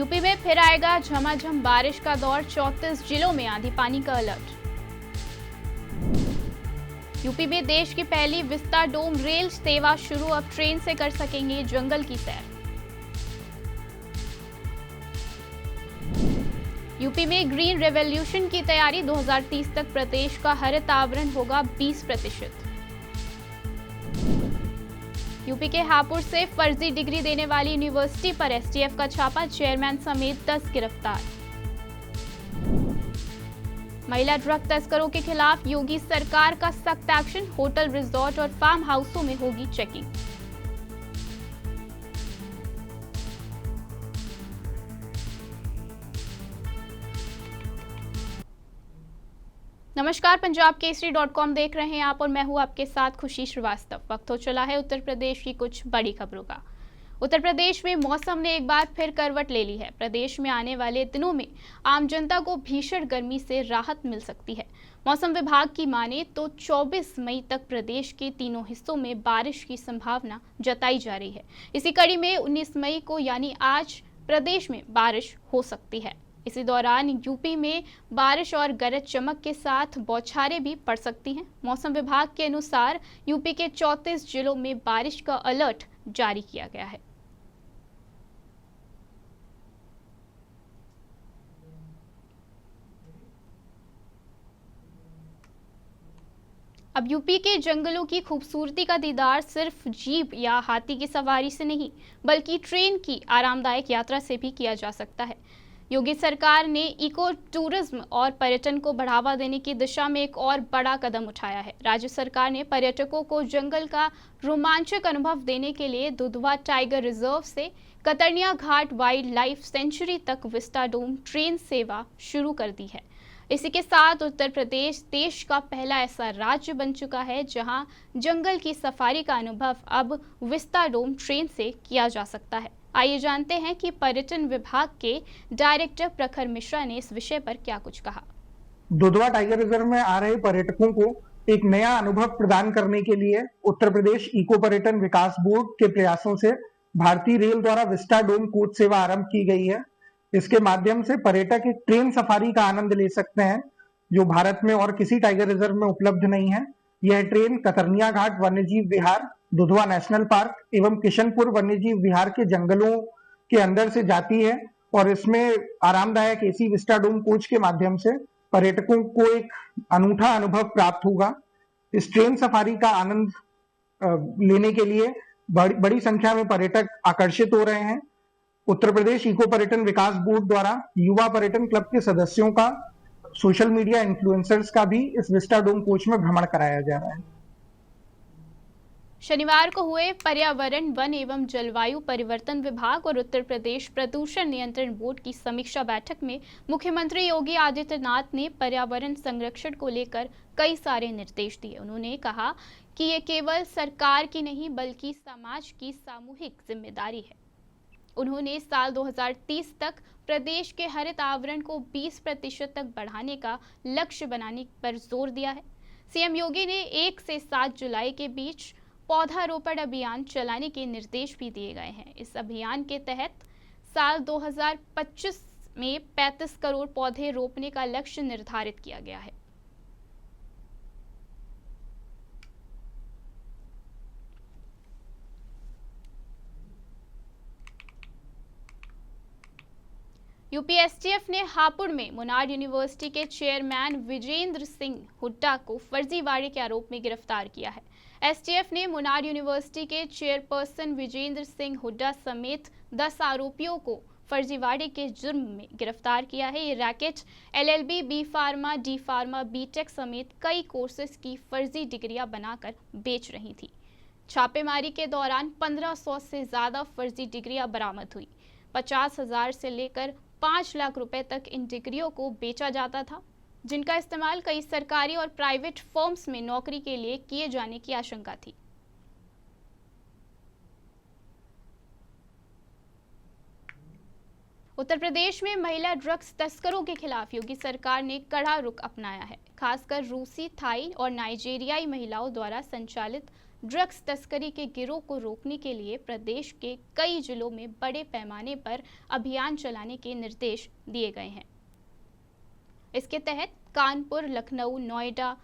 UP में फिर आएगा झमाझम बारिश का दौर, 34 जिलों में आंधी पानी का अलर्ट। यूपी में देश की पहली विस्टाडोम रेल सेवा शुरू, अब ट्रेन से कर सकेंगे जंगल की सैर। यूपी में ग्रीन रेवोल्यूशन की तैयारी, 2030 तक प्रदेश का हरित आवरण होगा 20%। यूपी के हापुड़ से फर्जी डिग्री देने वाली यूनिवर्सिटी पर एसटीएफ का छापा, चेयरमैन समेत 10 गिरफ्तार। महिला ड्रग तस्करों के खिलाफ योगी सरकार का सख्त एक्शन, होटल, रिजॉर्ट और फार्म हाउसों में होगी चेकिंग। नमस्कार, पंजाब केसरी.com देख रहे हैं आप और मैं हूं आपके साथ खुशी श्रीवास्तव। वक्त हो चला है उत्तर प्रदेश की कुछ बड़ी खबरों का। उत्तर प्रदेश में मौसम ने एक बार फिर करवट ले ली है। प्रदेश में आने वाले दिनों में आम जनता को भीषण गर्मी से राहत मिल सकती है। मौसम विभाग की माने तो 24 मई तक प्रदेश के तीनों हिस्सों में बारिश की संभावना जताई जा रही है। इसी कड़ी में 19 मई को यानी आज प्रदेश में बारिश हो सकती है। इसी दौरान यूपी में बारिश और गरज चमक के साथ बौछारें भी पड़ सकती हैं। मौसम विभाग के अनुसार यूपी के 34 जिलों में बारिश का अलर्ट जारी किया गया है। अब यूपी के जंगलों की खूबसूरती का दीदार सिर्फ जीप या हाथी की सवारी से नहीं, बल्कि ट्रेन की आरामदायक यात्रा से भी किया जा सकता है। योगी सरकार ने इको टूरिज्म और पर्यटन को बढ़ावा देने की दिशा में एक और बड़ा कदम उठाया है। राज्य सरकार ने पर्यटकों को जंगल का रोमांचक अनुभव देने के लिए दुधवा टाइगर रिजर्व से कतर्निया घाट वाइल्ड लाइफ सेंचुरी तक विस्टाडोम ट्रेन सेवा शुरू कर दी है। इसी के साथ उत्तर प्रदेश देश का पहला ऐसा राज्य बन चुका है जहां जंगल की सफारी का अनुभव अब विस्टाडोम ट्रेन से किया जा सकता है। आइए जानते हैं कि पर्यटन विभाग के डायरेक्टर प्रखर मिश्रा ने इस विषय पर क्या कुछ कहा। दुधवा टाइगर रिजर्व में आ रहे पर्यटकों को एक नया अनुभव प्रदान करने के लिए उत्तर प्रदेश इको पर्यटन विकास बोर्ड के प्रयासों से भारतीय रेल द्वारा विस्टाडोम कोच सेवा आरंभ की गई है। इसके माध्यम से पर्यटक एक ट्रेन सफारी का आनंद ले सकते हैं, जो भारत में और किसी टाइगर रिजर्व में उपलब्ध नहीं है। यह ट्रेन कतर्निया घाट वन्यजीव विहार, दुधवा नेशनल पार्क एवं किशनपुर वन्यजीव विहार के जंगलों के अंदर से जाती है और इसमें आरामदायक एसी विस्टाडोम कोच के माध्यम से पर्यटकों को एक अनूठा अनुभव प्राप्त होगा। इस ट्रेन सफारी का आनंद लेने के लिए बड़ी संख्या में पर्यटक आकर्षित हो रहे हैं। उत्तर प्रदेश इको पर्यटन विकास बोर्ड द्वारा युवा पर्यटन क्लब के सदस्यों का, सोशल मीडिया इन्फ्लुएंसर्स का भी इस विस्टाडोम कोच में भ्रमण कराया जा रहा है। शनिवार को हुए पर्यावरण, वन एवं जलवायु परिवर्तन विभाग और उत्तर प्रदेश प्रदूषण नियंत्रण बोर्ड की समीक्षा बैठक में मुख्यमंत्री योगी आदित्यनाथ ने पर्यावरण संरक्षण को लेकर कई सारे निर्देश दिए। उन्होंने कहा कि ये केवल सरकार की नहीं बल्कि समाज की सामूहिक जिम्मेदारी है। उन्होंने साल 2030 तक प्रदेश के हरित आवरण को 20% तक बढ़ाने का लक्ष्य बनाने पर जोर दिया है। सीएम योगी ने 1 से 7 जुलाई के बीच पौधारोपण अभियान चलाने के निर्देश भी दिए गए हैं। इस अभियान के तहत साल 2025 में 35 करोड़ पौधे रोपने का लक्ष्य निर्धारित किया गया है। यूपीएसटीएफ ने हापुड़ में मुनार यूनिवर्सिटी के चेयरमैन विजेंद्र सिंह हुड्डा को फर्जीवाड़े के आरोप में गिरफ्तार किया है। एसटीएफ ने मुनार यूनिवर्सिटी के चेयरपर्सन विजेंद्र सिंह हुड्डा समेत 10 आरोपियों को फर्जीवाड़े के जुर्म में गिरफ्तार किया है। ये racket LLB, B pharma, D pharma, B Tech समेत कई कोर्सेज की फर्जी डिग्रियां बनाकर बेच रही थी। छापेमारी के दौरान 1500 से ज्यादा फर्जी डिग्रियां बरामद हुई। 50,000 से लेकर 5 लाख रुपए तक इन डिग्रियों को बेचा जाता था, जिनका इस्तेमाल कई सरकारी और प्राइवेट फर्म्स में नौकरी के लिए किए जाने की आशंका थी। उत्तर प्रदेश में महिला ड्रग्स तस्करों के खिलाफ योगी सरकार ने कड़ा रुख अपनाया है। खासकर रूसी, थाई और नाइजीरियाई महिलाओं द्वारा संचालित ड्रग्स तस्करी के गिरोह को रोकने के लिए प्रदेश के कई जिलों में बड़े पैमाने पर अभियान चलाने के निर्देश दिए गए हैं। इसके तहत कानपुर, लखनऊ, नोएडा,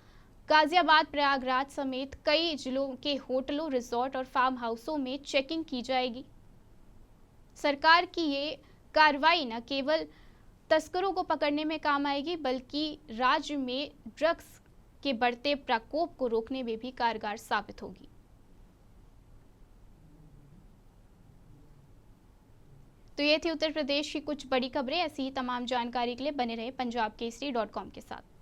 गाजियाबाद, प्रयागराज समेत कई जिलों के होटलों, रिजॉर्ट और फार्म हाउसों में चेकिंग की जाएगी। सरकार की ये कार्रवाई न केवल तस्करों को पकड़ने में काम आएगी, बल्कि राज्य में ड्रग्स के बढ़ते प्रकोप को रोकने में भी कारगर साबित होगी। तो ये थी उत्तर प्रदेश की कुछ बड़ी खबरें। ऐसी ही तमाम जानकारी के लिए बने रहे पंजाबकेसरी.com के साथ।